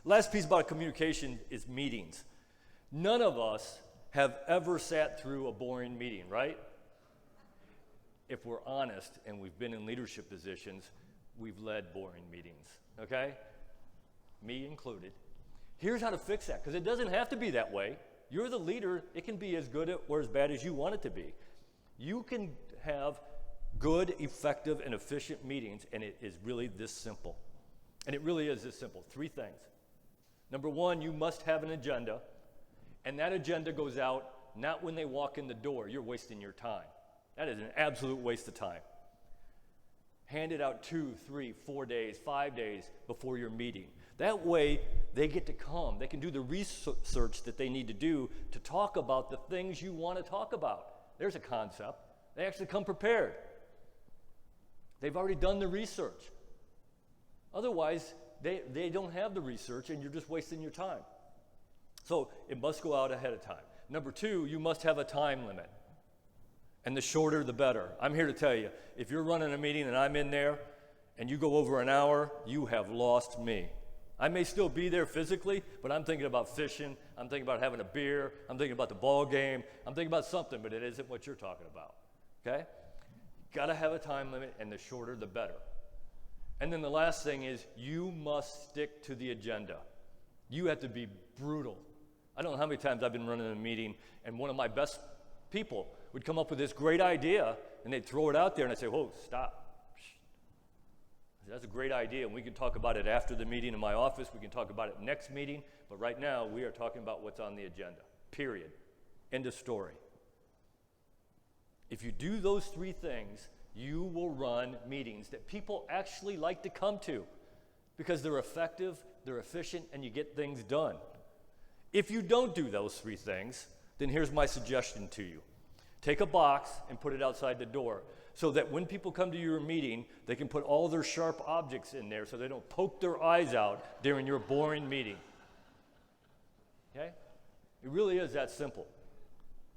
Last piece about communication is meetings. None of us have ever sat through a boring meeting, right? If we're honest and we've been in leadership positions, we've led boring meetings, okay? Me included. Here's how to fix that, because it doesn't have to be that way. You're the leader. It can be as good or as bad as you want it to be. You can have good, effective, and efficient meetings, and it is really this simple. And it really is this simple. 3 things. Number 1, you must have an agenda, and that agenda goes out not when they walk in the door. You're wasting your time. That is an absolute waste of time. Hand it out 2, 3, 4 days, 5 days before your meeting. That way, they get to come. They can do the research that they need to do to talk about the things you want to talk about. There's a concept. They actually come prepared. They've already done the research. Otherwise, they don't have the research, and you're just wasting your time. So it must go out ahead of time. Number 2, you must have a time limit. And the shorter, the better. I'm here to tell you, if you're running a meeting and I'm in there and you go over an hour, you have lost me. I may still be there physically, but I'm thinking about fishing. I'm thinking about having a beer. I'm thinking about the ball game. I'm thinking about something, but it isn't what you're talking about. Okay? Got to have a time limit, and the shorter, the better. And then the last thing is you must stick to the agenda. You have to be brutal. I don't know how many times I've been running a meeting, and one of my best people would come up with this great idea, and they'd throw it out there, and I'd say, whoa, stop. That's a great idea, and we can talk about it after the meeting in my office. We can talk about it next meeting, but right now we are talking about what's on the agenda, period. End of story. If you do those 3 things, you will run meetings that people actually like to come to because they're effective, they're efficient, and you get things done. If you don't do those 3 things, then here's my suggestion to you. Take a box and put it outside the door so that when people come to your meeting, they can put all their sharp objects in there so they don't poke their eyes out during your boring meeting. Okay? It really is that simple.